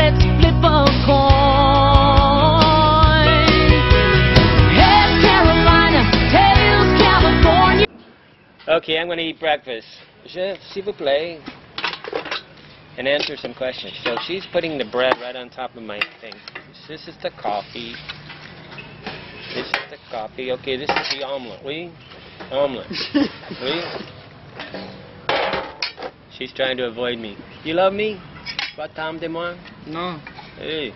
let's flip a coin. Heads Carolina, tails California. Okay, I'm going to eat breakfast. Je, s'il vous plaît. And answer some questions. So she's putting the bread right on top of my thing. This is the coffee. This is the coffee. Okay, this is the omelet. Oui? Omelet. Oui? She's trying to avoid me. You love me? Pas tant de moi? No. Hey.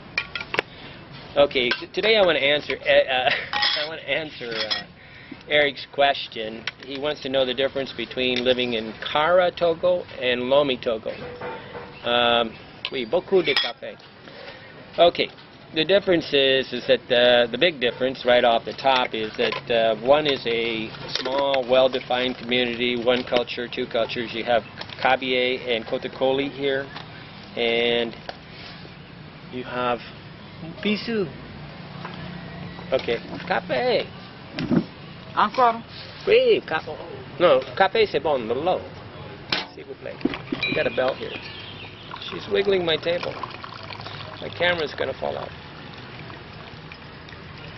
Okay, today I want to answer Eric's question. He wants to know the difference between living in Kara, Togo and Lome, Togo. Oui, beaucoup de café. Okay, the difference is that the big difference right off the top is that one is a small, well-defined community, one culture, two cultures. You have Kabylie and Kotakoli here, and you have Bisou. Okay, café. Encore? Oui, café. No, café c'est bon, de l'eau. S'il vous plaît. You got a belt here. She's wiggling my table. My camera's gonna fall out.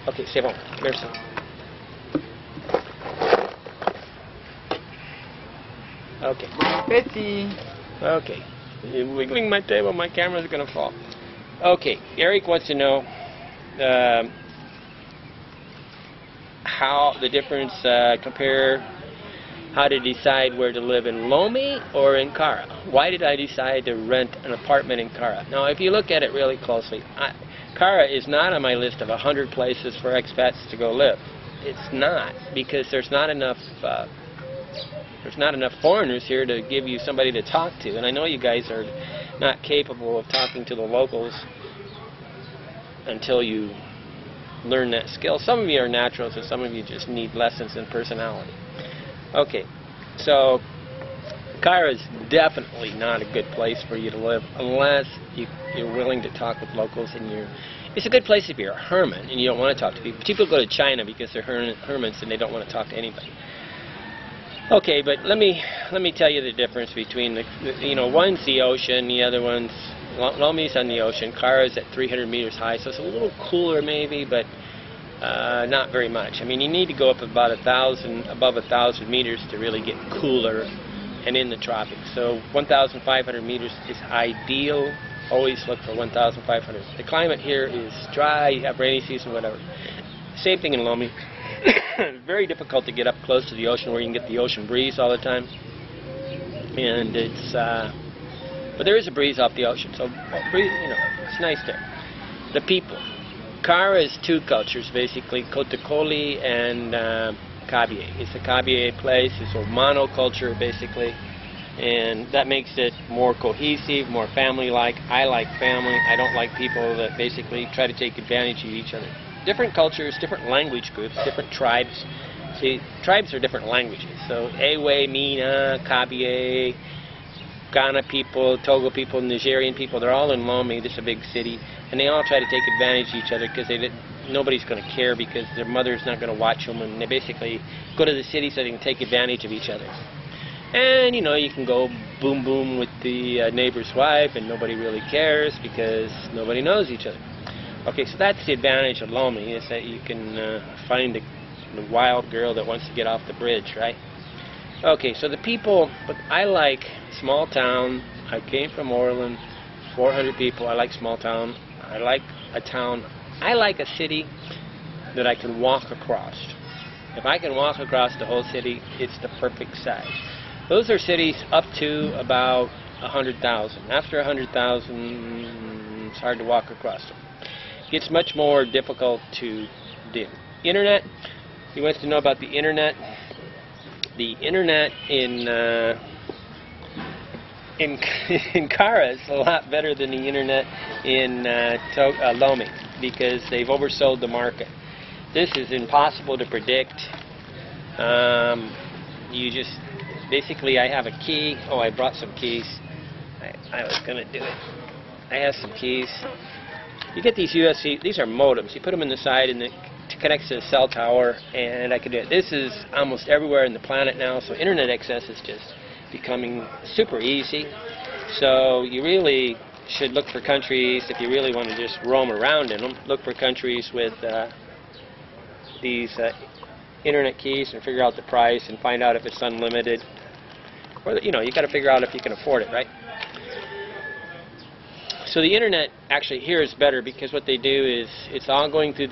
Okay, c'est bon. Merci. Okay. Petit. Okay. You're wiggling my table, my camera's gonna fall. Okay, Eric wants to know how the difference, compare how to decide where to live in Lome or in Kara. Why did I decide to rent an apartment in Kara? Now, if you look at it really closely, Kara is not on my list of 100 places for expats to go live. It's not, because there's not enough foreigners here to give you somebody to talk to. And I know you guys are not capable of talking to the locals until you learn that skill. Some of you are naturals, and some of you just need lessons in personality. Okay, so Kara is definitely not a good place for you to live unless you're willing to talk with locals, and it's a good place if you're a hermit and you don't want to talk to people. People go to China because they're hermits and they don't want to talk to anybody. Okay, but let me tell you the difference between one's the ocean, the other one's Lome's on the ocean. Kara's at 300 meters high, so it's a little cooler maybe, but not very much. I mean, you need to go up about above 1,000 meters to really get cooler and in the tropics. So 1,500 meters is ideal. Always look for 1,500. The climate here is dry. You have rainy season, whatever. Same thing in Lome. Very difficult to get up close to the ocean where you can get the ocean breeze all the time. And it's but there is a breeze off the ocean, so it's nice there. The people. Kara is two cultures, basically, Kotakoli and Kabylie. It's a Kabylie place. It's a monoculture, basically, and that makes it more cohesive, more family-like. I like family. I don't like people that basically try to take advantage of each other. Different cultures, different language groups, different tribes. See, tribes are different languages. So, Ewe, Mina, Kabylie, Ghana people, Togo people, Nigerian people, they're all in Lome. This is a big city, and they all try to take advantage of each other because nobody's going to care because their mother's not going to watch them, and they basically go to the city so they can take advantage of each other. And you can go boom boom with the neighbor's wife, and nobody really cares because nobody knows each other. Okay, so that's the advantage of Lome, is that you can find the wild girl that wants to get off the bridge, right? Okay, so the people, but I like small town. I came from Orland, 400 people. I like small town. I like a town. I like a city that I can walk across. If I can walk across the whole city, it's the perfect size. Those are cities up to about 100,000. After 100,000, it's hard to walk across them. It gets much more difficult to do. Internet. He wants to know about the internet. The internet in Kara is a lot better than the internet in Lome because they've oversold the market. This is impossible to predict. Basically, I have a key. Oh, I brought some keys. I was going to do it. I have some keys. You get these USB, these are modems. You put them in the side and it connects to the cell tower, and I can do it. This is almost everywhere in the planet now, so internet access is just becoming super easy. So you really should look for countries, if you really want to just roam around in them, look for countries with these internet keys and figure out the price and find out if it's unlimited. Or, you got to figure out if you can afford it, right? So the internet actually here is better because what they do is it's all going through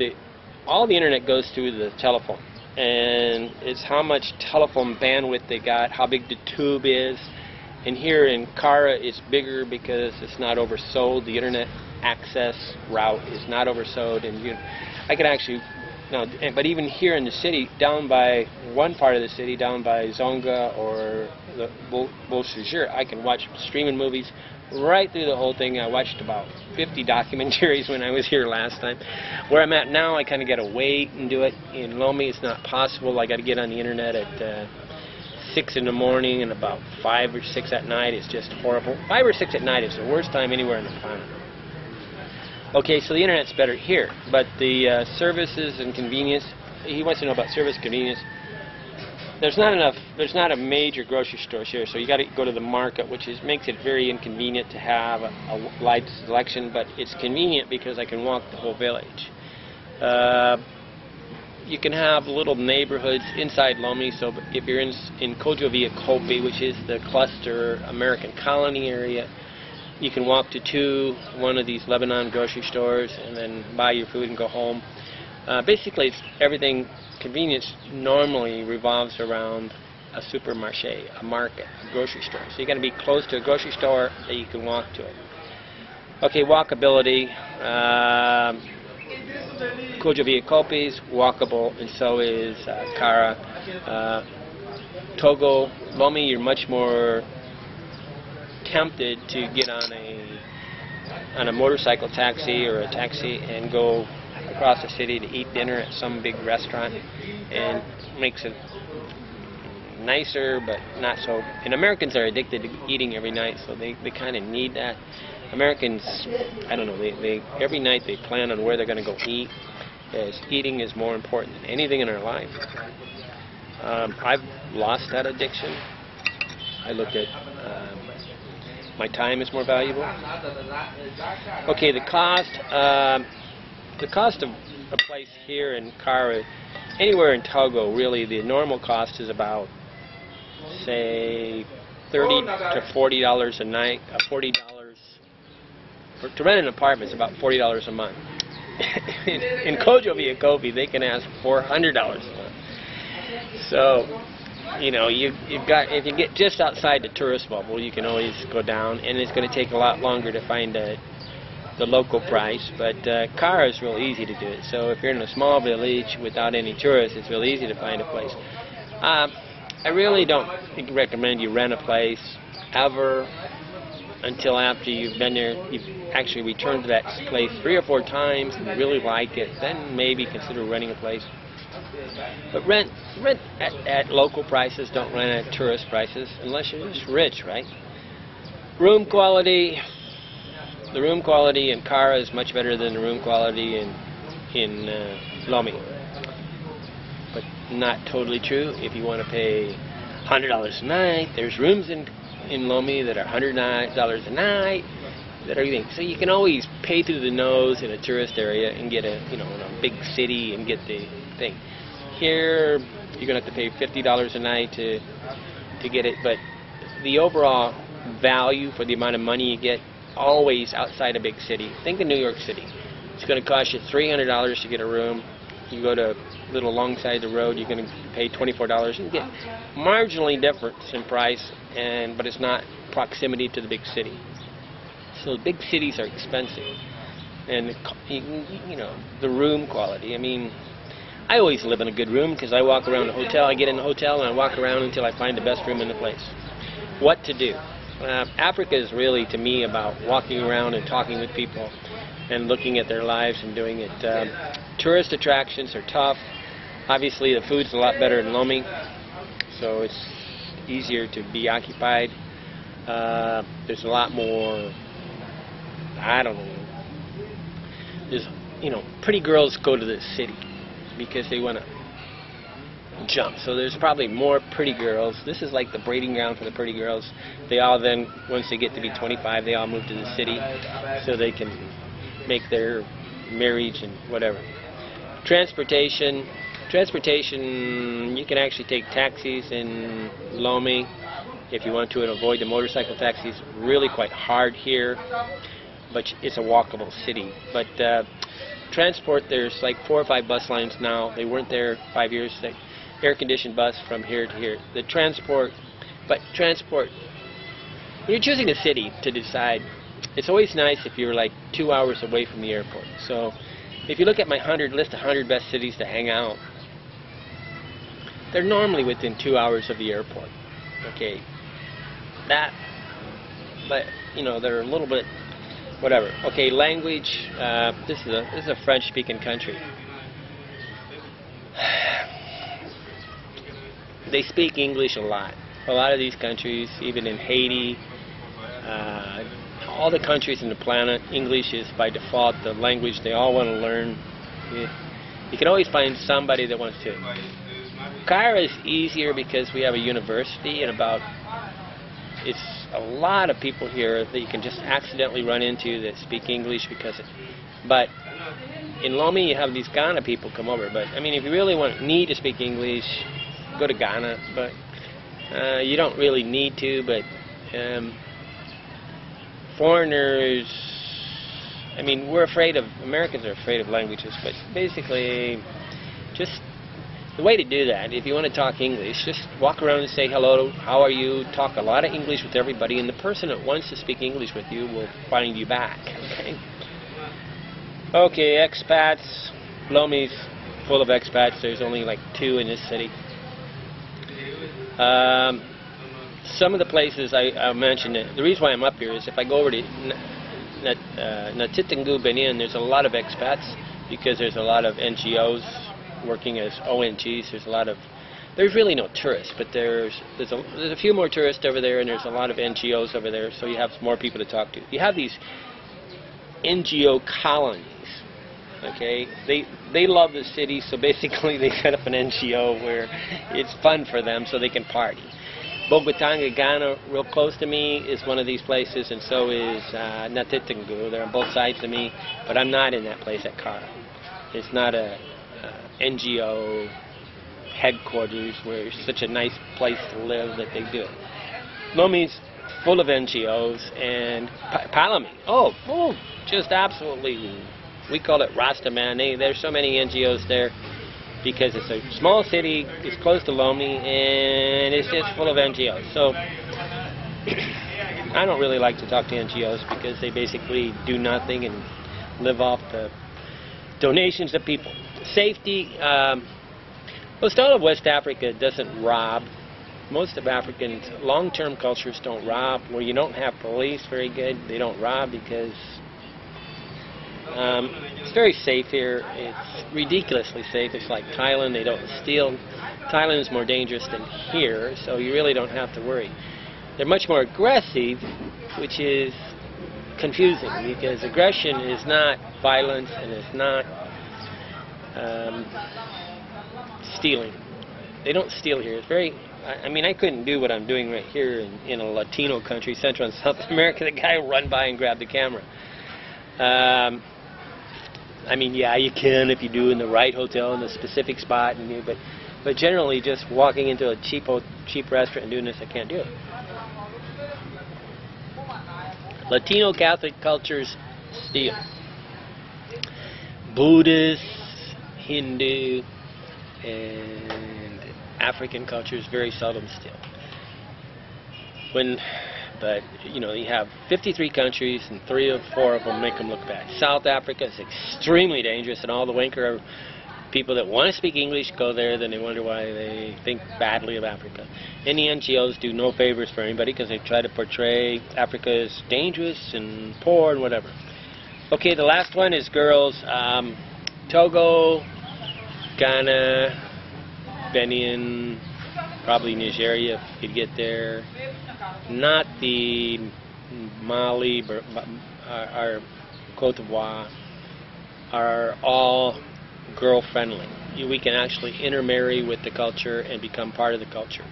all the internet goes through the telephone, and it's how much telephone bandwidth they got, how big the tube is. And here in Kara it's bigger because it's not oversold. The internet access route is not oversold, and I can actually but even here in the city, down by one part of the city, down by Zonga or the Bolshevik, I can watch streaming movies right through the whole thing. I watched about 50 documentaries when I was here last time. Where I'm at now, I kind of got to wait and do it. In Lome, it's not possible. I got to get on the internet at 6 in the morning and about 5 or 6 at night. It's just horrible. 5 or 6 at night is the worst time anywhere in the planet. Okay, so the internet's better here, but the services and convenience, he wants to know about service convenience. There's not a major grocery store here, so you got to go to the market, which makes it very inconvenient to have a wide selection, but it's convenient because I can walk the whole village. You can have little neighborhoods inside Lome, so if you're in Kojo which is the cluster American colony area, you can walk to one of these Lebanon grocery stores and then buy your food and go home. Basically, it's everything. Convenience normally revolves around a supermarché, a market, a grocery store. So you got to be close to a grocery store that you can walk to it. Okay, walkability. Kojo is walkable, and so is Kara. Togo, Lome, you're much more tempted to get on a motorcycle taxi or a taxi and go across the city to eat dinner at some big restaurant, and makes it nicer but not so. And Americans are addicted to eating every night, so they kind of need that. Americans, I don't know, they every night they plan on where they're going to go eat, as eating is more important than anything in our life. I've lost that addiction. I look at my time is more valuable. Okay, the cost of a place here in Kara, anywhere in Togo, really, the normal cost is about, say, $30 to $40 a night. To rent an apartment is about $40 a month. In Kojo, they can ask $400 a month. So, you've got, if you get just outside the tourist bubble, you can always go down, and it's going to take a lot longer to find the local price. But Kara is real easy to do it. So if you're in a small village without any tourists, it's real easy to find a place. I really don't recommend you rent a place ever until after you've been there, you've actually returned to that place 3 or 4 times and really like it. Then maybe consider renting a place. But rent at local prices, don't rent at tourist prices, unless you're just rich, right? Room quality. The room quality in Kara is much better than the room quality in Lome. But not totally true. If you want to pay $100 a night, there's rooms in Lome that are $100 a night that are everything. So you can always pay through the nose in a tourist area and get in a big city and get the thing. Here you're going to have to pay $50 a night to get it, but the overall value for the amount of money you get, always outside a big city. Think of New York City. It's going to cost you $300 to get a room. You go to a little alongside the road, you're going to pay $24 and get marginally difference in price, but it's not proximity to the big city. So big cities are expensive, and the room quality. I mean, I always live in a good room because I walk around the hotel. I get in the hotel and I walk around until I find the best room in the place. What to do? Africa is really, to me, about walking around and talking with people and looking at their lives and doing it. Tourist attractions are tough. Obviously, the food's a lot better in Lome, so it's easier to be occupied. There's a lot more, I don't know. There's, pretty girls go to the city because they want to jump. So there's probably more pretty girls. This is like the breeding ground for the pretty girls. They all then, once they get to be 25, they all move to the city so they can make their marriage and whatever. Transportation, you can actually take taxis in Lome if you want to, and avoid the motorcycle taxis. Really quite hard here, but it's a walkable city. But transport, there's like 4 or 5 bus lines now. They weren't there 5 years. They air-conditioned bus from here to here. The transport, when you're choosing a city to decide, it's always nice if you're like 2 hours away from the airport. So if you look at my list of 100 best cities to hang out, they're normally within 2 hours of the airport. Okay, but you know, they're a little bit whatever. Okay, language. This is a French-speaking country. They speak English a lot. A lot of these countries, even in Haiti, all the countries in the planet, English is by default the language they all want to learn. You can always find somebody that wants to. Cairo is easier because we have a university, and it's a lot of people here that you can just accidentally run into that speak English but in Lome you have these Ghana people come over. But I mean, if you really need to speak English, go to Ghana, but you don't really need to. But foreigners, I mean, Americans are afraid of languages, but basically just the way to do that, if you want to talk English, just walk around and say hello, how are you, talk a lot of English with everybody, and the person that wants to speak English with you will find you back. Okay, expats. Lome's full of expats. There's only like 2 in this city. Some of the places I mentioned, the reason why I'm up here is if I go over to Untitled Benin, there's a lot of expats because there's a lot of NGOs working as ONGs. There's really no tourists, but there's a few more tourists over there, and there's a lot of NGOs over there, so you have more people to talk to. You have these NGO colonies. Okay, they love the city, so basically they set up an NGO where it's fun for them, so they can party. Bogotá, Ghana, real close to me, is one of these places, and so is Natitingu. They're on both sides of me, but I'm not in that place at Cara. It's not a NGO headquarters where it's such a nice place to live that they do it. Lome's full of NGOs, and Palami, just absolutely, we call it Rastaman. There's so many NGOs there because it's a small city, it's close to Lome, and it's just full of NGOs. So I don't really like to talk to NGOs because they basically do nothing and live off the donations of people. Safety, most all of West Africa doesn't rob. Most of Africans, long-term cultures don't rob. Where you don't have police very good, they don't rob because it's very safe here. It's ridiculously safe. It's like Thailand, they don't steal. Thailand is more dangerous than here, so you really don't have to worry. They're much more aggressive, which is confusing because aggression is not violence and it's not stealing. They don't steal here. It's very, I mean, I couldn't do what I'm doing right here in a Latino country, Central and South America. The guy will run by and grab the camera. I mean, yeah, you can if you do in the right hotel in the specific spot, but generally just walking into a cheap restaurant and doing this, I can't do it. Latino Catholic cultures steal. Buddhist, Hindu, and African cultures very seldom steal. But you know, you have 53 countries, and 3 or 4 of them make them look bad. South Africa is extremely dangerous, and all the wanker people that want to speak English go there, then they wonder why they think badly of Africa. And the NGOs do no favors for anybody because they try to portray Africa as dangerous and poor and whatever. Okay, the last one is girls. Togo, Ghana, Benin, probably Nigeria if you could get there. Not the Mali, or Cote d'Ivoire, are all girl-friendly. we can actually intermarry with the culture and become part of the culture.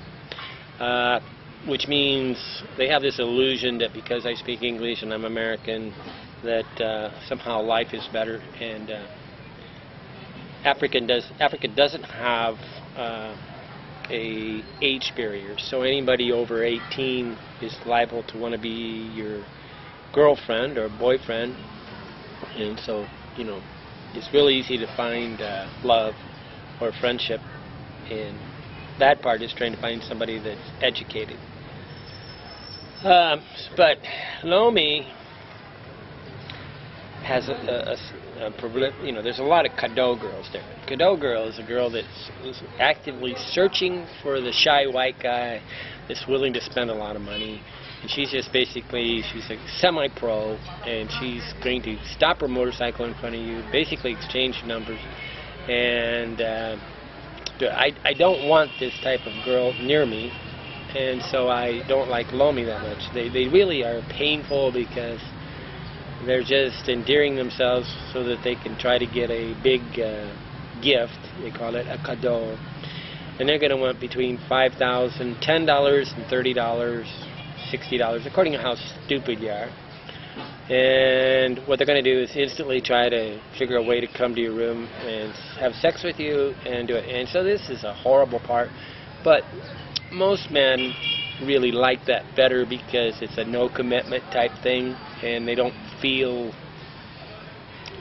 Which means they have this illusion that because I speak English and I'm American, that somehow life is better. And Africa doesn't have a age barrier, so anybody over 18 is liable to want to be your girlfriend or boyfriend, and so it's really easy to find love or friendship, and that part is trying to find somebody that's educated. But Lome has there's a lot of Togo girls there. Togo girl is a girl that's actively searching for the shy white guy that's willing to spend a lot of money. And she's just basically, she's a semi-pro, and she's going to stop her motorcycle in front of you, basically exchange numbers. And I don't want this type of girl near me, and so I don't like Lome that much. They really are painful because they're just endearing themselves so that they can try to get a big gift. They call it a cadeau. And they're going to want between $5,000, $10 and $30, $60, according to how stupid you are. And what they're going to do is instantly try to figure a way to come to your room and have sex with you and do it. And so this is a horrible part. But most men really like that better because it's a no commitment type thing, and they don't feel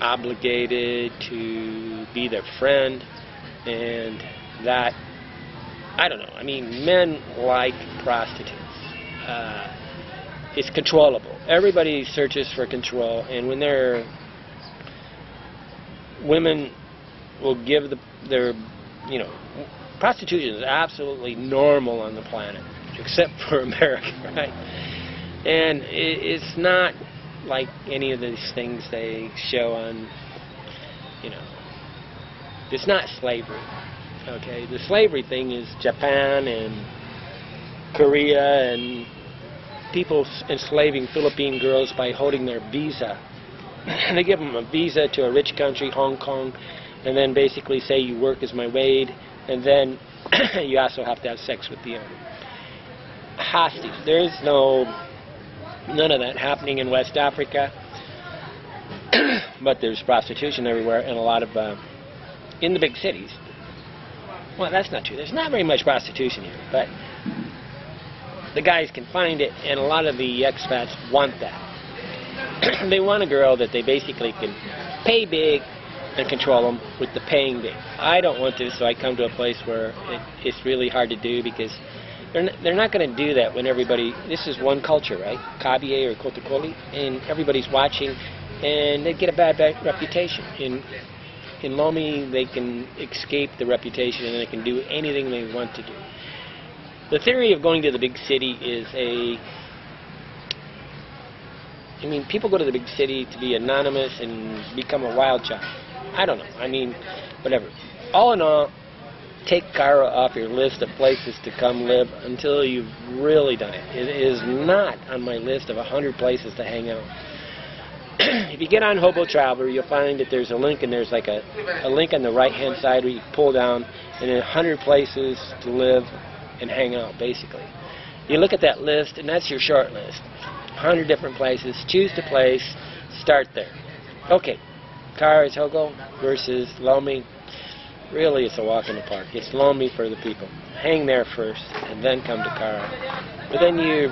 obligated to be their friend. And that, I don't know, I mean, men like prostitutes. It's controllable. Everybody searches for control, and when women will give their prostitution is absolutely normal on the planet, except for America, right? And it's not like any of these things they show on, it's not slavery, okay? The slavery thing is Japan and Korea and people enslaving Philippine girls by holding their visa. They give them a visa to a rich country, Hong Kong, and then basically say you work as my maid, and then you also have to have sex with the owner. Hostage. There's none of that happening in West Africa, but there's prostitution everywhere, and a lot of in the big cities. Well, that's not true. There's not very much prostitution here, but the guys can find it, and a lot of the expats want that. They want a girl that they basically can pay big and control them with the paying big. I don't want this, so I come to a place where it's really hard to do because they're not going to do that when everybody, this is one culture, right? Kabyé or Kotikoli, and everybody's watching, and they get a bad reputation. In Lome, they can escape the reputation, and they can do anything they want to do. The theory of going to the big city is people go to the big city to be anonymous and become a wild child. I don't know. I mean, whatever. All in all, take Cairo off your list of places to come live until you've really done it. It is not on my list of 100 places to hang out. If you get on Hobo Traveler, you'll find that there's a link, and there's like a link on the right-hand side where you pull down, and then 100 places to live and hang out, basically. You look at that list, and that's your short list. 100 different places. Choose the place. Start there. Okay. Cairo, Togo versus Lome. Really, it's a walk in the park. It's Lome for the people. Hang there first, and then come to Cairo. But then you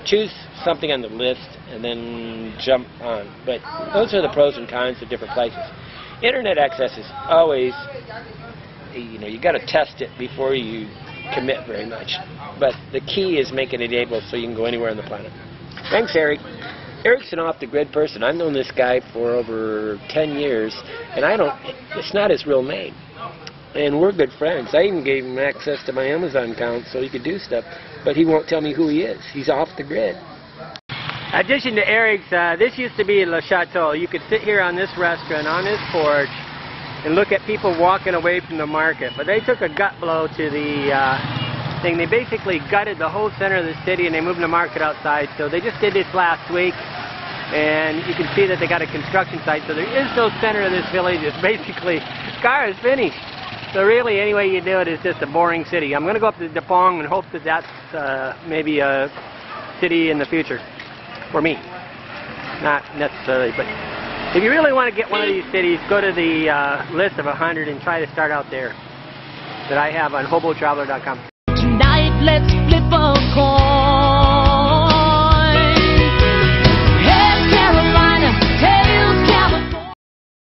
choose something on the list, and then jump on. But those are the pros and cons of different places. Internet access is always, you got to test it before you commit very much. But the key is making it able so you can go anywhere on the planet. Thanks, Eric. Eric's an off-the-grid person. I've known this guy for over 10 years, and it's not his real name. And we're good friends. I even gave him access to my Amazon account so he could do stuff, but he won't tell me who he is. He's off the grid. In addition to Eric's, this used to be Le Chateau. You could sit here on this restaurant, on this porch, and look at people walking away from the market. But they took a gut blow to the thing. They basically gutted the whole center of the city, and they moved the market outside. So they just did this last week. And you can see that they got a construction site, so there is no center of this village. It's basically, Scar is finished. So really, any way you do it is just a boring city. I'm going to go up to Dapong and hope that that's maybe a city in the future for me. Not necessarily, but if you really want to get one of these cities, go to the list of 100 and try to start out there that I have on hobotraveler.com. Tonight, let's flip a coin.